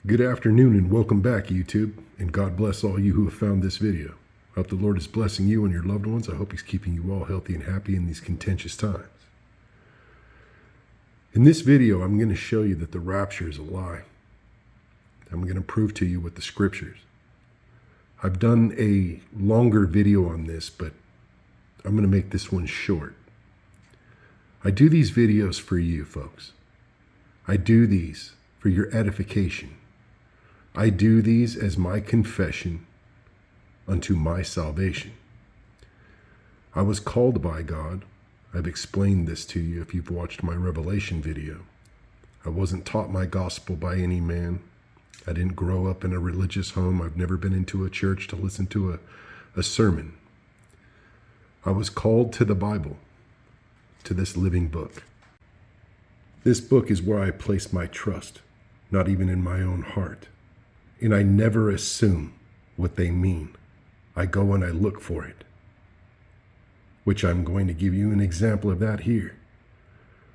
Good afternoon and welcome back, YouTube, and God bless all you who have found this video. I hope the Lord is blessing you and your loved ones. I hope He's keeping you all healthy and happy in these contentious times. In this video, I'm going to show you that the rapture is a lie. I'm going to prove to you with the scriptures. I've done a longer video on this, but I'm going to make this one short. I do these videos for you, folks. I do these for your edification. I do these as my confession unto my salvation. I was called by God. I've explained this to you if you've watched my Revelation video. I wasn't taught my gospel by any man. I didn't grow up in a religious home. I've never been into a church to listen to a sermon. I was called to the Bible, to this living book. This book is where I place my trust, not even in my own heart. And I never assume what they mean. I go and I look for it, which I'm going to give you an example of that here.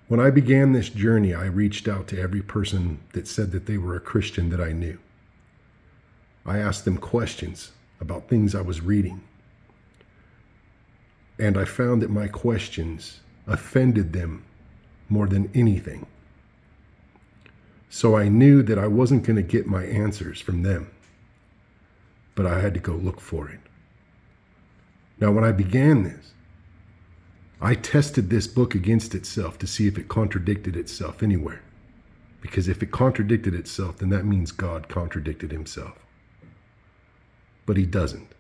When I began this journey, I reached out to every person that said that they were a Christian that I knew. I asked them questions about things I was reading. And I found that my questions offended them more than anything. So I knew that I wasn't going to get my answers from them, but I had to go look for it. Now, when I began this, I tested this book against itself to see if it contradicted itself anywhere. Because if it contradicted itself, then that means God contradicted himself. But he doesn't.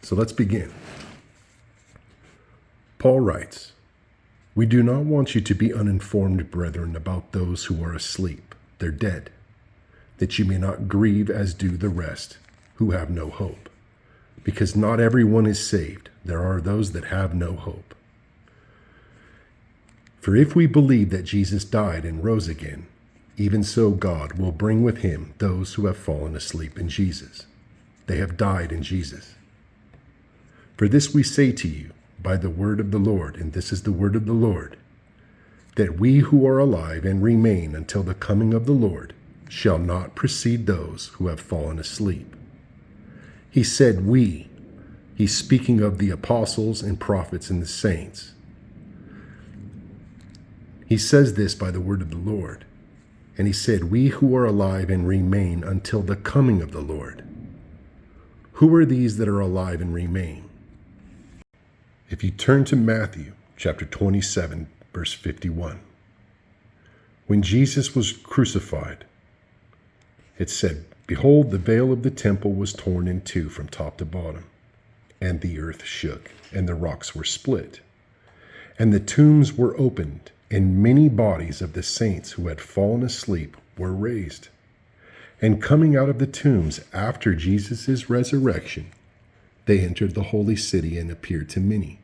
So let's begin. Paul writes, "We do not want you to be uninformed, brethren, about those who are asleep, they're dead, that you may not grieve as do the rest, who have no hope. Because not everyone is saved. There are those that have no hope. For if we believe that Jesus died and rose again, even so God will bring with him those who have fallen asleep in Jesus. They have died in Jesus. For this we say to you, by the word of the Lord," and this is the word of the Lord, "that we who are alive and remain until the coming of the Lord shall not precede those who have fallen asleep." He said we. He's speaking of the apostles and prophets and the saints. He says this by the word of the Lord. And he said, "We who are alive and remain until the coming of the Lord." Who are these that are alive and remain? If you turn to Matthew chapter 27, verse 51, when Jesus was crucified, it said, "Behold, the veil of the temple was torn in two from top to bottom, and the earth shook, and the rocks were split, and the tombs were opened, and many bodies of the saints who had fallen asleep were raised. And coming out of the tombs after Jesus' resurrection, they entered the holy city and appeared to many."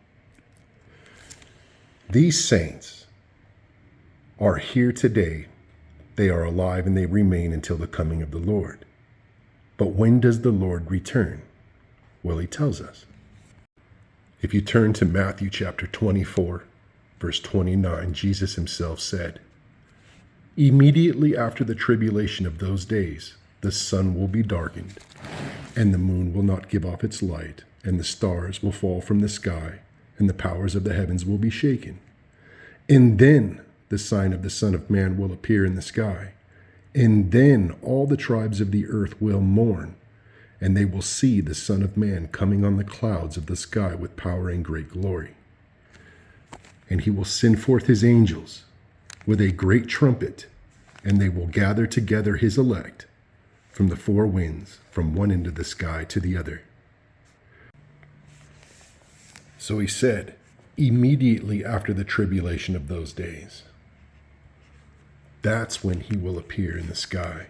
These saints are here today. They are alive and they remain until the coming of the Lord. But when does the Lord return? Well, he tells us. If you turn to Matthew chapter 24, verse 29, Jesus himself said, "Immediately after the tribulation of those days, the sun will be darkened, and the moon will not give off its light, and the stars will fall from the sky, and the powers of the heavens will be shaken. And then the sign of the Son of Man will appear in the sky. And then all the tribes of the earth will mourn, and they will see the Son of Man coming on the clouds of the sky with power and great glory. And he will send forth his angels with a great trumpet, and they will gather together his elect from the four winds, from one end of the sky to the other." So he said, immediately after the tribulation of those days, that's when he will appear in the sky.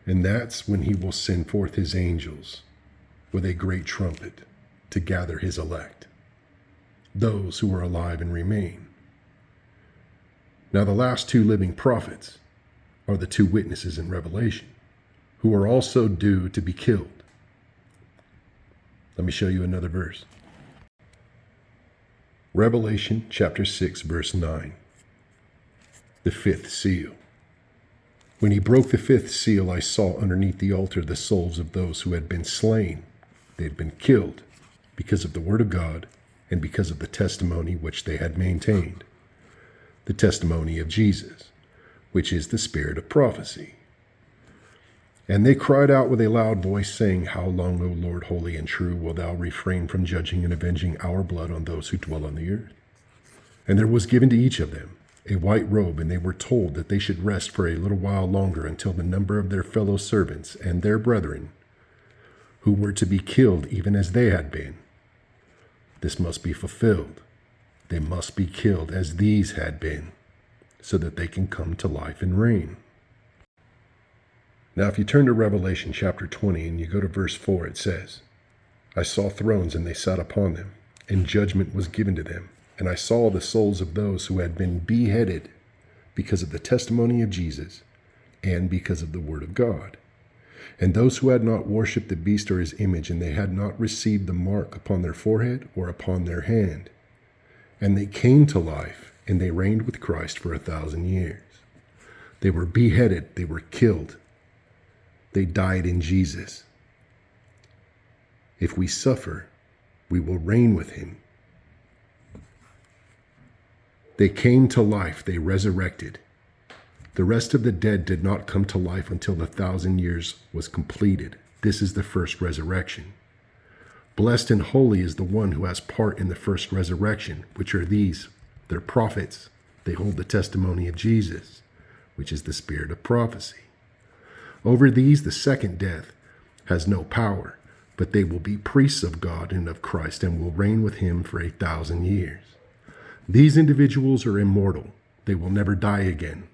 And that's when he will send forth his angels with a great trumpet to gather his elect, those who are alive and remain. Now, the last two living prophets are the two witnesses in Revelation, who are also due to be killed. Let me show you another verse. Revelation chapter 6, verse 9. The fifth seal. When he broke the fifth seal, I saw underneath the altar the souls of those who had been slain. They had been killed because of the word of God and because of the testimony which they had maintained. The testimony of Jesus, which is the spirit of prophecy. And they cried out with a loud voice, saying, How long, O Lord, holy and true, wilt thou refrain from judging and avenging our blood on those who dwell on the earth? And there was given to each of them a white robe, and they were told that they should rest for a little while longer until the number of their fellow servants and their brethren, who were to be killed even as they had been. This must be fulfilled. They must be killed as these had been, so that they can come to life and reign. Now, if you turn to Revelation chapter 20 and you go to verse 4, it says, I saw thrones, and they sat upon them, and judgment was given to them. And I saw the souls of those who had been beheaded because of the testimony of Jesus and because of the word of God. And those who had not worshipped the beast or his image, and they had not received the mark upon their forehead or upon their hand. And they came to life, and they reigned with Christ for 1,000 years. They were beheaded, they were killed. They died in Jesus. If we suffer, we will reign with him. They came to life, they resurrected. The rest of the dead did not come to life until the 1,000 years was completed. This is the first resurrection. Blessed and holy is the one who has part in the first resurrection, which are these, they're prophets. They hold the testimony of Jesus, which is the spirit of prophecy. Over these, the second death has no power, but they will be priests of God and of Christ and will reign with him for 1,000 years. These individuals are immortal. They will never die again.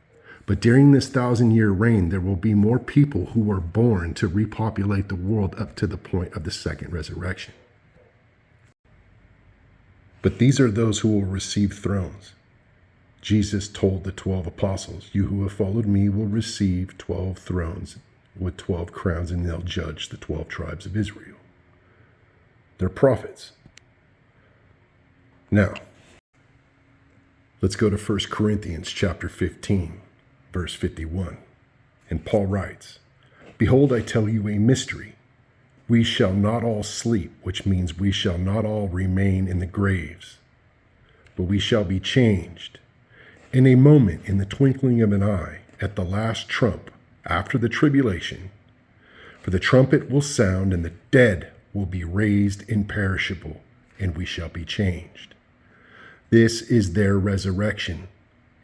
But during this 1,000-year reign, there will be more people who are born to repopulate the world up to the point of the second resurrection. But these are those who will receive thrones. Jesus told the 12 apostles, You who have followed me will receive 12 thrones with 12 crowns, and they'll judge the 12 tribes of Israel. They're prophets. Now, let's go to 1 Corinthians chapter 15, verse 51. And Paul writes, Behold, I tell you a mystery. We shall not all sleep, which means we shall not all remain in the graves, but we shall be changed. In a moment, in the twinkling of an eye, at the last trump, after the tribulation, for the trumpet will sound, and the dead will be raised imperishable, and we shall be changed. This is their resurrection.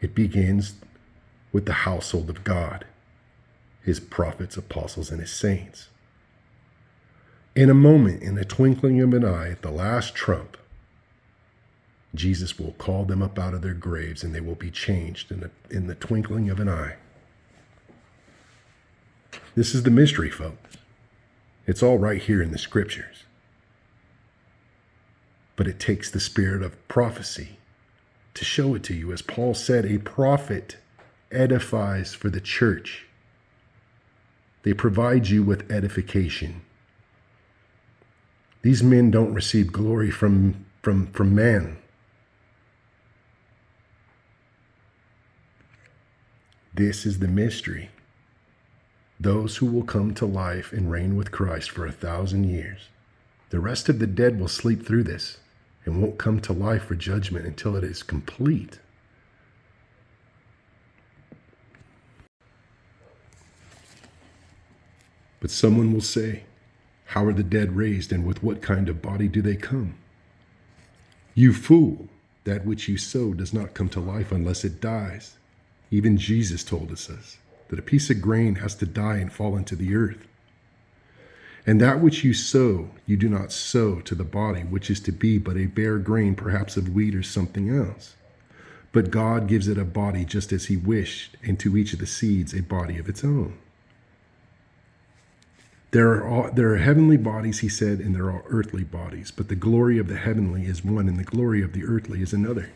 It begins with the household of God, his prophets, apostles, and his saints. In a moment, in the twinkling of an eye, at the last trump, Jesus will call them up out of their graves, and they will be changed in the twinkling of an eye. This is the mystery, folks. It's all right here in the scriptures. But it takes the spirit of prophecy to show it to you. As Paul said, a prophet edifies for the church. They provide you with edification. These men don't receive glory from man. This is the mystery. Those who will come to life and reign with Christ for 1,000 years. The rest of the dead will sleep through this and won't come to life for judgment until it is complete. But someone will say, how are the dead raised, and with what kind of body do they come? You fool, that which you sow does not come to life unless it dies. Even Jesus told us this, that a piece of grain has to die and fall into the earth. And that which you sow, you do not sow to the body, which is to be but a bare grain, perhaps of wheat or something else. But God gives it a body just as he wished, and to each of the seeds a body of its own. There are heavenly bodies, he said, and there are earthly bodies, but the glory of the heavenly is one, and the glory of the earthly is another.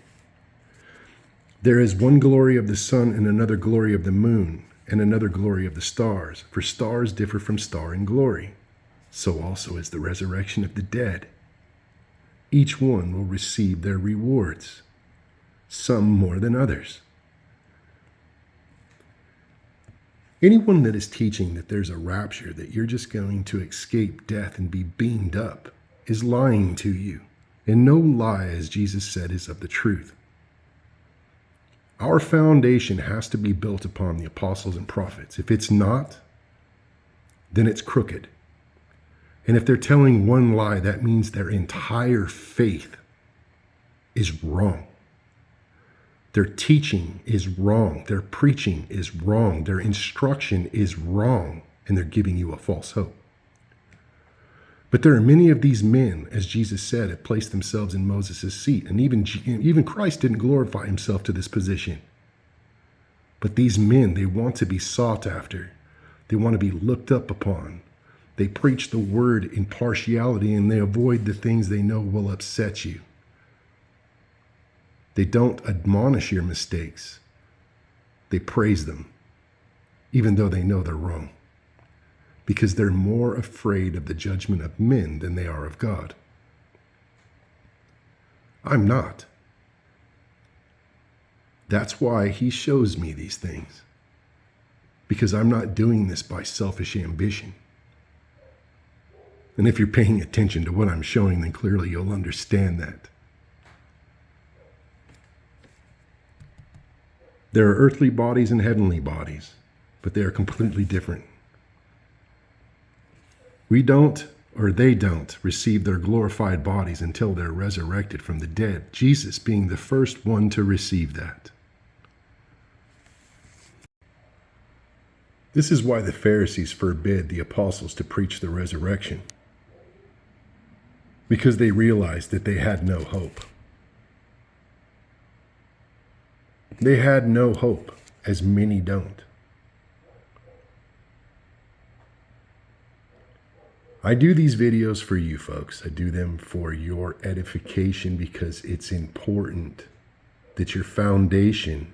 There is one glory of the sun, and another glory of the moon, and another glory of the stars, for stars differ from star in glory. So also is the resurrection of the dead. Each one will receive their rewards, some more than others. Anyone that is teaching that there's a rapture, that you're just going to escape death and be beamed up, is lying to you. And no lie, as Jesus said, is of the truth. Our foundation has to be built upon the apostles and prophets. If it's not, then it's crooked. And if they're telling one lie, that means their entire faith is wrong. Their teaching is wrong. Their preaching is wrong. Their instruction is wrong. And they're giving you a false hope. But there are many of these men, as Jesus said, have placed themselves in Moses' seat. And even Christ didn't glorify himself to this position. But these men, they want to be sought after. They want to be looked up upon. They preach the word in partiality, and they avoid the things they know will upset you. They don't admonish your mistakes. They praise them, even though they know they're wrong, because they're more afraid of the judgment of men than they are of God. I'm not. That's why he shows me these things, because I'm not doing this by selfish ambition. And if you're paying attention to what I'm showing, then clearly you'll understand that. There are earthly bodies and heavenly bodies, but they are completely different. We don't, or they don't, receive their glorified bodies until they're resurrected from the dead, Jesus being the first one to receive that. This is why the Pharisees forbid the apostles to preach the resurrection, because they realized that they had no hope. They had no hope, as many don't. I do these videos for you folks. I do them for your edification, because it's important that your foundation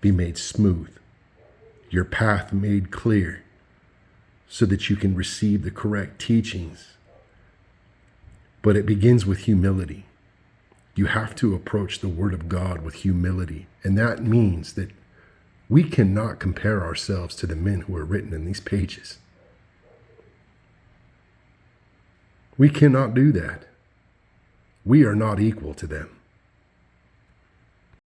be made smooth, your path made clear, so that you can receive the correct teachings. But it begins with humility. You have to approach the Word of God with humility. And that means that we cannot compare ourselves to the men who are written in these pages. We cannot do that. We are not equal to them.